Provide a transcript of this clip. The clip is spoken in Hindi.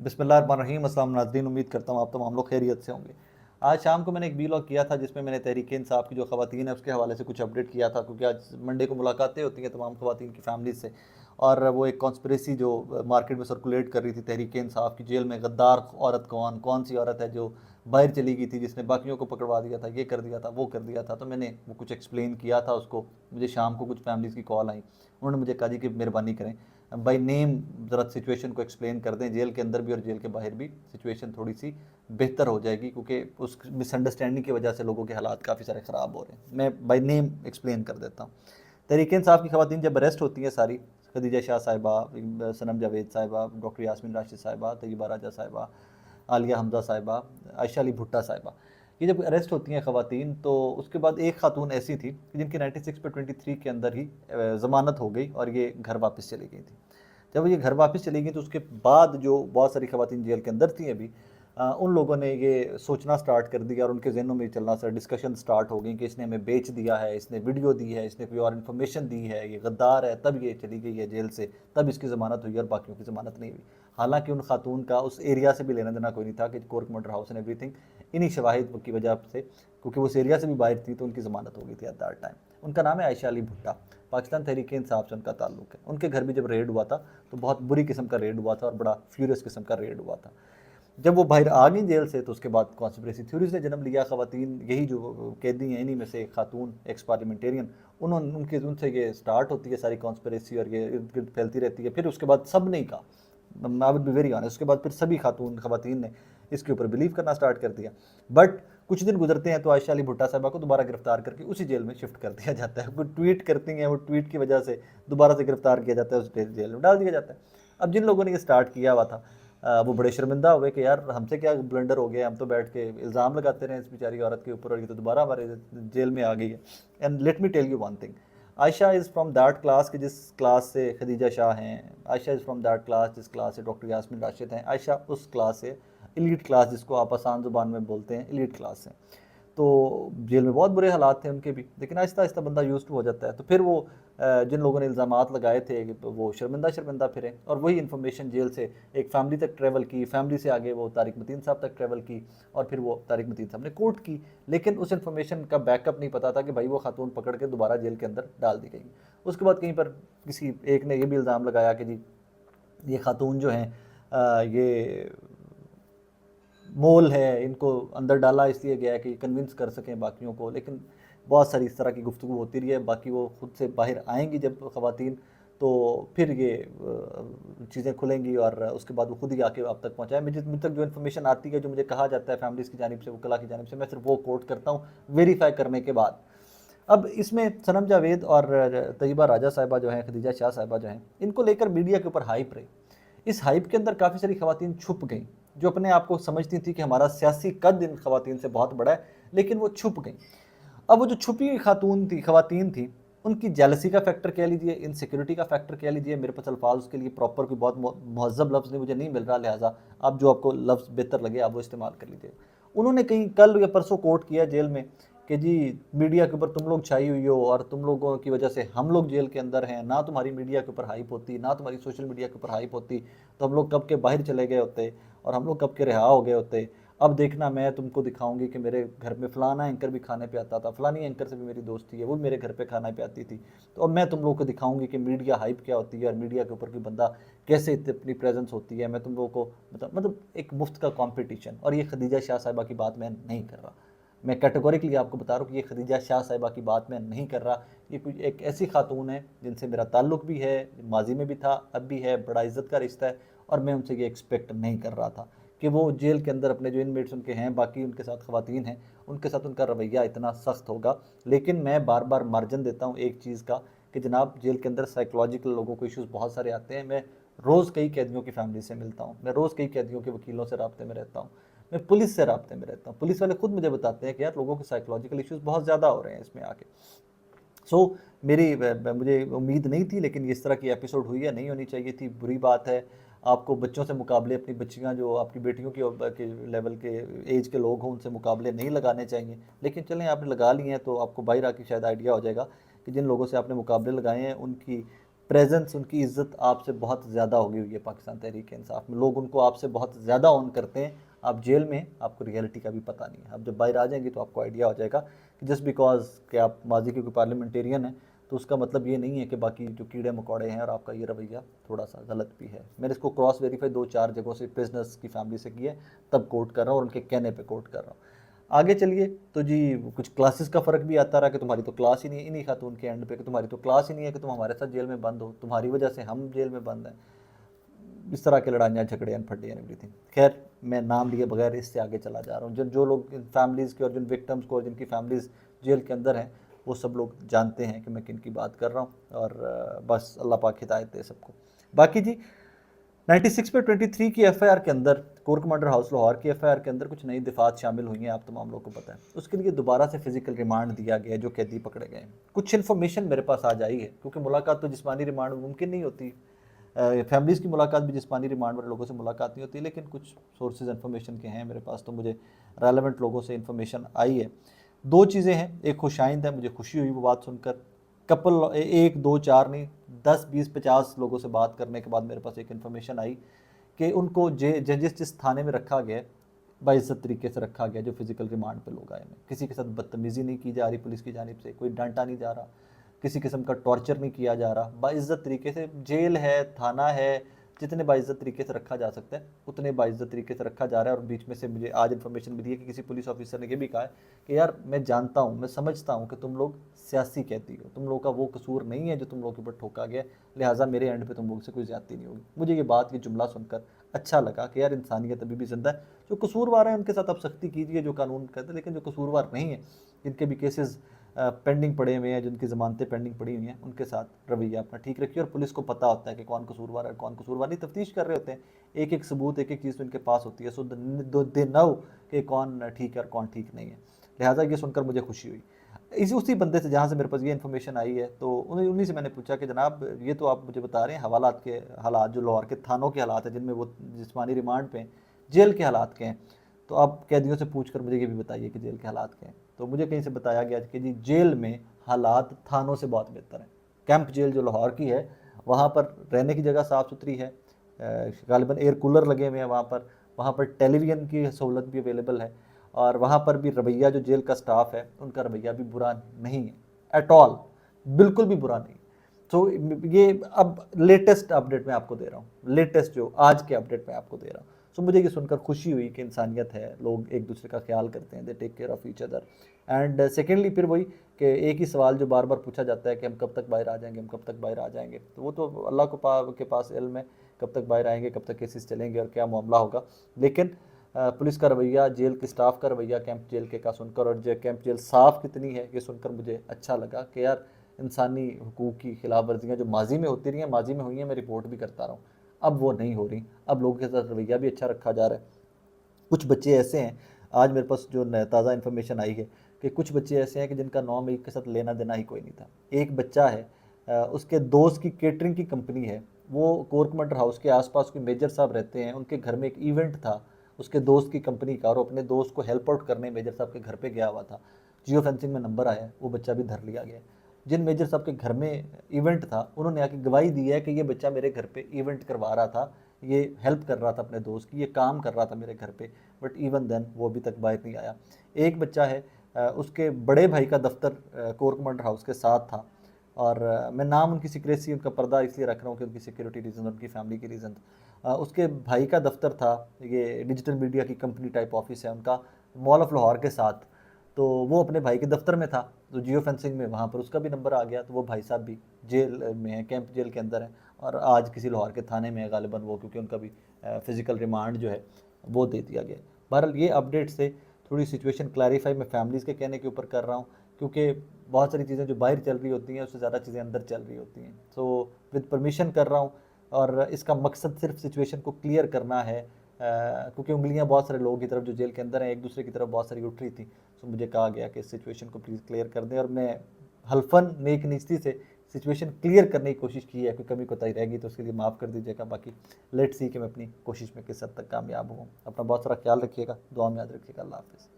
बिस्मिल्लाहिर्रहमानिर्रहीम। अस्सलाम नाज़रीन, उम्मीद करता हूँ आप तमाम लोग खैरियत से होंगे। आज शाम को मैंने एक वीलॉग किया था जिसमें मैंने तहरीक-ए-इंसाफ की जो ख़वातीन है उसके हवाले से कुछ अपडेट किया था, क्योंकि आज मंडे को मुलाकातें होती हैं तमाम ख़वातीन की फैमिलीज़ से। और वो एक कॉन्स्पिरेसी जो मार्केट में सर्कुलेट कर रही थी तहरीक-ए-इंसाफ की, जेल में गद्दार औरत कौन सी औरत है जो बाहर चली गई थी, जिसने बाकियों को पकड़वा दिया था, ये कर दिया था, वो कर दिया था। तो मैंने वो कुछ एक्सप्लेन किया था उसको। मुझे शाम को कुछ फैमिलीज़ की कॉल आई, उन्होंने मुझे कहा जी कि मेहरबानी करें बाई नेम ज़रा सिचुएशन को एक्सप्लेन कर दें, जेल के अंदर भी और जेल के बाहर भी सिचुएशन थोड़ी सी बेहतर हो जाएगी, क्योंकि उस मिसअंडरस्टैंडिंग की वजह से लोगों के हालात काफ़ी सारे ख़राब हो रहे हैं। मैं बाई नेम एक्सप्लेन कर देता हूँ। तहरीक-ए-इंसाफ की ख़वातीन जब अरेस्ट होती हैं सारी, खदीजा शाह साहिबा, सनम जावेद साहिबा, डॉक्टर यास्मीन राशिद साहिबा, तैयबा राजा साहिबा, आलिया हमजा साहिबा, आयशा अली भुट्टा साहिबा, ये जब अरेस्ट होती हैं ख़वातीन, तो उसके बाद एक खातून ऐसी थी कि जिनकी 96/23 के अंदर ही ज़मानत हो गई और ये घर वापस चली गई थी। जब ये घर वापस चली गई तो उसके बाद जो बहुत सारी ख़वातीन जेल के अंदर थी अभी, उन लोगों ने ये सोचना स्टार्ट कर दिया और उनके जहनों में चलना सा डिस्कशन स्टार्ट हो गई कि इसने हमें बेच दिया है, इसने वीडियो दी है, इसने कोई और इन्फॉर्मेशन दी है, ये गद्दार है, तब ये चली गई है जेल से, तब इसकी ज़मानत हुई और बाकियों की ज़मानत नहीं हुई। हालांकि उन खातून का उस एरिया से भी लेना देना कोई नहीं था कि court murder house and everything, इन्हीं शवाहिद की वजह से, क्योंकि वो उस एरिया से भी बाहर थी तो उनकी ज़मानत हो गई थी एट दैट टाइम। उनका नाम है आयशा अली भुट्टा, पाकिस्तान तहरीक-ए-इंसाफ से उनका ताल्लुक है। उनके घर भी जब रेड हुआ था तो बहुत बुरी किस्म का रेड हुआ था और बड़ा फ्यूरियस किस्म का रेड हुआ था। जब वो बाहर आ गई जेल से तो उसके बाद कॉन्स्पिरेसी थ्योरीज ने जन्म लिया। ख़वातीन यही जो कैदी हैं, इन्हीं में से एक खातून एक्स पार्लियामेंटेरियन, उन्होंने उनसे ये स्टार्ट होती है सारी कॉन्स्पिरेसी और ये इर्द गिर्द फैलती रहती है। फिर उसके बाद सब ने कहा, I will be very honest, उसके बाद फिर सभी ख़वातीन ने इसके ऊपर बिलीव करना स्टार्ट कर दिया। बट कुछ दिन गुजरते हैं तो आयशा अली भुट्टा साहिबा को दोबारा गिरफ्तार करके उसी जेल में शिफ्ट कर दिया जाता है। वो ट्वीट करती हैं, वो ट्वीट की वजह से दोबारा से गिरफ्तार किया जाता है, उस जेल में डाल दिया जाता है। अब जिन लोगों ने ये स्टार्ट किया हुआ था वो बड़े शर्मिंदा हुए कि यार हमसे क्या ब्लंडर हो गया, हम तो बैठ के इल्ज़ाम लगाते रहे इस बेचारी औरत के ऊपर और ये तो दोबारा हमारे जेल में आ गई है। And let me tell you one thing, Ayesha is from that class कि जिस क्लास से खदीजा शाह हैं, Ayesha is from that class जिस क्लास से डॉक्टर यास्मीन राशिद हैं, आयशा उस क्लास से, एलीट क्लास जिसको आप आसान ज़ुबान में बोलते हैं, एलीट क्लास से। तो जेल में बहुत बुरे हालात थे उनके भी, लेकिन आहिस्ता आहिस्ता बंदा यूज़ टू हो जाता है। तो फिर वो जिन लोगों ने इल्ज़ामात लगाए थे वो शर्मिंदा शर्मिंदा फिरे और वही इन्फॉर्मेशन जेल से एक फैमिली तक ट्रैवल की, फैमिली से आगे वो तारिक मतीन साहब तक ट्रैवल की और फिर वो तारिक मतीन साहब ने कोर्ट की। लेकिन उस इन्फॉर्मेशन का बैकअप नहीं पता था कि भाई वो खातून पकड़ के दोबारा जेल के अंदर डाल दी गई। उसके बाद कहीं पर किसी एक ने ये भी इल्ज़ाम लगाया कि जी ये खातून जो हैं ये मोल है, इनको अंदर डाला इसलिए गया है कि कन्विंस कर सकें बाकियों को। लेकिन बहुत सारी इस तरह की गुफ्तगू होती रही है। बाकी वो खुद से बाहर आएंगी जब ख़वातीन, तो फिर ये चीज़ें खुलेंगी और उसके बाद वो खुद ही आके आप तक पहुँचाए। मुझे तक जो इन्फॉर्मेशन आती है, जो मुझे कहा जाता है फैमिलीज़ की जानिब से, वकला की जानिब से, मैं सिर्फ वो कोट करता हूँ वेरीफाई करने के बाद। अब इसमें सनम जावेद और तैयबा राजा साहिबा जो हैं, खदीजा शाह साहिबा जो हैं, इनको लेकर मीडिया के ऊपर हाइप रही। इस हाइप के अंदर काफ़ी सारी ख़वातीन छुप गईं जो अपने आप को समझती थी कि हमारा सियासी कद इन ख़वातीन से बहुत बड़ा है, लेकिन वो छुप गईं। अब वो जो छुपी हुई ख़वातीन थी, उनकी जेलसी का फैक्टर कह लीजिए, इनसिक्योरिटी का फैक्टर कह लीजिए, मेरे पास अल्फाज उसके लिए प्रॉपर कोई बहुत महज़ब लफ्ज़ नहीं मुझे नहीं मिल रहा, लिहाजा आप जो आपको लफ्ज़ बेहतर लगे आप वो इस्तेमाल कर लीजिए। उन्होंने कहीं कल या परसों कोट किया जेल में कि जी मीडिया के ऊपर तुम लोग छाई हुई हो और तुम लोगों की वजह से हम लोग जेल के अंदर हैं, ना तुम्हारी मीडिया के ऊपर हाइप होती, ना तुम्हारी सोशल मीडिया के ऊपर हाइप होती तो हम लोग कब के बाहर चले गए होते और हम लोग कब के रिहा हो गए होते। अब देखना मैं तुमको दिखाऊंगी कि मेरे घर में फ़लाना एंकर भी खाने पे आता था, फ़लानी एंकर से भी मेरी दोस्ती है, वो मेरे घर पे खाना पे आती थी। तो अब मैं तुम लोगों को दिखाऊंगी कि मीडिया हाइप क्या होती है और मीडिया के ऊपर कोई बंदा कैसे अपनी प्रेजेंस होती है। मैं तुम लोगों को मतलब एक मुफ्त का कंपटीशन। और ये खदीजा शाह साहिबा की बात मैं नहीं कर रहा, मैं कैटेगोरिकली आपको बता रहा हूँ कि ये खदीजा शाह साहिबा की बात मैं नहीं कर रहा। ये कोई एक ऐसी खातून है जिनसे मेरा ताल्लुक़ भी है, माजी में भी था, अब भी है, बड़ा इज़्ज़त का रिश्ता है और मैं उनसे ये एक्सपेक्ट नहीं कर रहा था कि वो जेल के अंदर अपने जो इनमेट्स उनके हैं, बाकी उनके साथ ख़वातीन हैं, उनके साथ उनका रवैया इतना सख्त होगा। लेकिन मैं बार बार मार्जिन देता हूँ एक चीज़ का कि जनाब जेल के अंदर साइकोलॉजिकल लोगों को इश्यूज़ बहुत सारे आते हैं। मैं रोज़ कई कैदियों की फैमिली से मिलता हूँ, मैं रोज़ कई कैदियों के वकीलों से राब्ते में रहता हूँ, मैं पुलिस से राब्ते में रहता हूँ। पुलिस वाले खुद मुझे बताते हैं कि यार लोगों के साइकोलॉजिकल इश्यूज़ बहुत ज़्यादा हो रहे हैं इसमें आके। मुझे उम्मीद नहीं थी, लेकिन इस तरह की एपिसोड हुई है, नहीं होनी चाहिए थी, बुरी बात है। आपको बच्चों से मुकाबले, अपनी बच्चियां जो आपकी बेटियों के लेवल के एज के लोग हों उनसे मुकाबले नहीं लगाने चाहिए। लेकिन चलें आपने लगा लिए हैं तो आपको बाहर आके शायद आइडिया हो जाएगा कि जिन लोगों से आपने मुकाबले लगाए हैं उनकी प्रेजेंस, उनकी इज्जत आपसे बहुत ज़्यादा होगी हुई है पाकिस्तान तहरीक इंसाफ में। लोग उनको आपसे बहुत ज़्यादा ऑन करते हैं। आप जेल में आपको रियलिटी का भी पता नहीं है। आप जब बाहर आ जाएंगे तो आपको आइडिया हो जाएगा कि जस्ट बिकॉज कि आप माजी के कोई पार्लियामेंटेरियन हैं तो उसका मतलब ये नहीं है कि बाकी जो कीड़े मकोड़े हैं और आपका ये रवैया थोड़ा सा गलत भी है। मैंने इसको क्रॉस वेरीफाई 2-4 जगहों से प्रिजनर्स की फैमिली से किया है, तब कोट कर रहा हूँ और उनके कहने पे कोट कर रहा हूँ। आगे चलिए तो जी कुछ क्लासेस का फ़र्क भी आता रहा कि तुम्हारी तो क्लास ही नहीं है, इन्हीं खातून के एंड पे कि तुम्हारी तो क्लास ही नहीं है कि तुम हमारे साथ जेल में बंद हो, तुम्हारी वजह से हम जेल में बंद हैं। इस तरह के लड़ाइयाँ झगड़े एंड फटे एंड एवरीथिंग। खैर मैं नाम लिए बगैर इससे आगे चला जा रहा हूँ। जो लोग इन फैमिलीज़ के और जिन विक्टम्स को और जिनकी फैमिलीज़ जेल के अंदर हैं वो सब लोग जानते हैं कि मैं किन की बात कर रहा हूँ। और बस अल्लाह पाक हिदायत दे सबको। बाकी जी 96 पे 23 की एफआईआर के अंदर, कोर कमांडर हाउस लाहौर की एफआईआर के अंदर कुछ नई दिफात शामिल हुई हैं, आप तमाम लोगों को पता है। उसके लिए दोबारा से फिजिकल रिमांड दिया गया जो कैदी पकड़े गए हैं। कुछ इन्फॉर्मेशन मेरे पास आज आई है क्योंकि मुलाकात तो जिस्मानी रिमांड मुमकिन नहीं होती, फैमिलीज़ की मुलाकात भी जिस्मानी रिमांड वाले लोगों से मुलाकात नहीं होती, लेकिन कुछ सोर्सेज इन्फॉर्मेशन के हैं मेरे पास, तो मुझे रेलेवेंट लोगों से इन्फॉर्मेशन आई है। दो चीज़ें हैं, एक खुशाइंद है, मुझे खुशी हुई वो बात सुनकर। कपल 1 2 4 नहीं 10 20 50 लोगों से बात करने के बाद मेरे पास एक इन्फॉर्मेशन आई कि उनको जिस थाने में रखा गया बाइज्जत तरीके से रखा गया, जो फिजिकल रिमांड पे लोग आए हैं, किसी के साथ बदतमीज़ी नहीं की जा रही पुलिस की जानिब से, कोई डांटा नहीं जा रहा, किसी किस्म का टॉर्चर नहीं किया जा रहा, बाइज्जत तरीके से जेल है, थाना है, जितने बाइज्जत तरीके से रखा जा सकता है उतने बाइज्जत तरीके से रखा जा रहा है। और बीच में से मुझे आज इन्फॉर्मेशन मिली है कि किसी पुलिस ऑफिसर ने ये भी कहा है कि यार मैं जानता हूँ, मैं समझता हूँ कि तुम लोग सियासी कहती हो, तुम लोगों का वो कसूर नहीं है जो तुम लोगों के ऊपर ठोका गया, लिहाजा मेरे एंड पे तुम लोग से कोई ज्यादती नहीं होगी। मुझे ये जुमला सुनकर अच्छा लगा कि यार इंसानियत अभी भी जिंदा है। जो कसूरवार हैं उनके साथ आप सख्ती कीजिए जो कानून कहते हैं, लेकिन जो कसूरवार नहीं है, जिनके भी केसेस पेंडिंग पड़े हुए हैं, जिनकी ज़मानतें पेंडिंग पड़ी हुई हैं, उनके साथ रवैया अपना ठीक रखिए। और पुलिस को पता होता है कि कौन कसूरवार है कौन कसूरवार नहीं, तफ्तीश कर रहे होते हैं, एक एक सबूत एक एक चीज़ तो इनके पास होती है, सो दे नो कि कौन ठीक है और कौन ठीक नहीं है। लिहाजा ये सुनकर मुझे खुशी हुई। इसी उसी बंदे से जहाँ से मेरे पास ये इन्फॉर्मेशन आई है, तो उन्हीं से मैंने पूछा कि जनाब ये तो आप मुझे बता रहे हैं हवालात के हालात, जो लाहौर के थानों के हालात हैं जिनमें वो जिस्मानी रिमांड पे हैं, जेल के हालात के हैं, तो आप कैदियों से पूछ कर मुझे ये भी बताइए कि जेल के हालात क्या हैं। तो मुझे कहीं से बताया गया कि जी जेल में हालात थानों से बहुत बेहतर हैं। कैंप जेल जो लाहौर की है वहाँ पर रहने की जगह साफ़ सुथरी है, गालिबन एयर कूलर लगे हुए हैं वहाँ पर टेलीविज़न की सहूलत भी अवेलेबल है, और वहाँ पर भी रवैया जो जेल का स्टाफ है उनका रवैया भी बुरा नहीं है एट ऑल, बिल्कुल भी बुरा नहीं। तो ये अब लेटेस्ट अपडेट मैं आपको दे रहा हूँ, लेटेस्ट जो आज के अपडेट मैं आपको दे रहा हूँ। सो मुझे ये सुनकर खुशी हुई कि इंसानियत है, लोग एक दूसरे का ख्याल करते हैं, they take care of each other. And secondly फिर वही कि एक ही सवाल जो बार बार पूछा जाता है कि हम कब तक बाहर आ जाएंगे, हम कब तक बाहर आ जाएंगे, तो वो तो अल्लाह को के पास इल्म है कब तक बाहर आएंगे, कब तक केसेस चलेंगे और क्या मामला होगा। लेकिन पुलिस का रवैया, जेल के स्टाफ का रवैया कैंप जेल के का सुनकर, और जो कैंप जेल साफ़ कितनी है ये सुनकर मुझे अच्छा लगा कि यार इंसानी हुकूक की खिलाफ वर्जियाँ जो माजी में होती रही हैं, माजी में हुई हैं, मैं रिपोर्ट भी करता रहा हूँ, अब वो नहीं हो रही। अब लोगों के साथ रवैया भी अच्छा रखा जा रहा है। कुछ बच्चे ऐसे हैं, आज मेरे पास जो ताज़ा इन्फॉर्मेशन आई है कि कुछ बच्चे ऐसे हैं कि जिनका 9 मई के साथ लेना देना ही कोई नहीं था। एक बच्चा है, उसके दोस्त की केटरिंग की कंपनी है, वो कोर कमांडर हाउस के आसपास कोई मेजर साहब रहते हैं, उनके घर में एक इवेंट था उसके दोस्त की कंपनी का, और अपने दोस्त को हेल्प आउट करने मेजर साहब के घर पे गया हुआ था। जियो फेंसिंग में नंबर आया, वो बच्चा भी धर लिया गया। जिन मेजर साहब के घर में इवेंट था उन्होंने आके गवाही दी है कि ये बच्चा मेरे घर पे इवेंट करवा रहा था, ये हेल्प कर रहा था अपने दोस्त की, ये काम कर रहा था मेरे घर पे, बट इवन देन वो अभी तक बाहर नहीं आया। एक बच्चा है, उसके बड़े भाई का दफ्तर कोर कमांडर हाउस के साथ था, और मैं नाम उनकी सीक्रेसी, उनका पर्दा इसलिए रख रहा हूँ कि उनकी सिक्योरिटी रीज़न, उनकी फैमिली की रीज़न। उसके भाई का दफ्तर था, ये डिजिटल मीडिया की कंपनी टाइप ऑफिस है उनका, मॉल ऑफ लाहौर के साथ। तो वो अपने भाई के दफ्तर में था, तो जियो फेंसिंग में वहाँ पर उसका भी नंबर आ गया, तो वो भाई साहब भी जेल में है, कैंप जेल के अंदर है, और आज किसी लाहौर के थाने में है गालिबन वो, क्योंकि उनका भी फिज़िकल रिमांड जो है वो दे दिया गया। बहरहाल ये अपडेट से थोड़ी सिचुएशन क्लैरिफाई मैं फैमिलीज़ के कहने के ऊपर कर रहा हूँ, क्योंकि बहुत सारी चीज़ें जो बाहर चल रही होती हैं उससे ज़्यादा चीज़ें अंदर चल रही होती हैं। सो विद परमिशन कर रहा हूँ, और इसका मकसद सिर्फ सिचुएशन को क्लियर करना है, क्योंकि उंगलियां बहुत सारे लोगों की तरफ जो जेल के अंदर हैं एक दूसरे की तरफ बहुत सारी उठ रही थी। सो मुझे कहा गया कि इस सिचुएशन को प्लीज़ क्लियर कर दें, और मैं हल्फन नेक नीयती से सिचुएशन क्लियर करने की कोशिश की है। कोई कमी कोताही रहेगी तो उसके लिए माफ़ कर दीजिएगा। बाकी लेट्स सी कि मैं अपनी कोशिश में किस हद तक कामयाब हूँ। अपना बहुत सारा ख्याल रखिएगा, दुआ में याद रखिएगा। अल्लाह हाफ़िज़।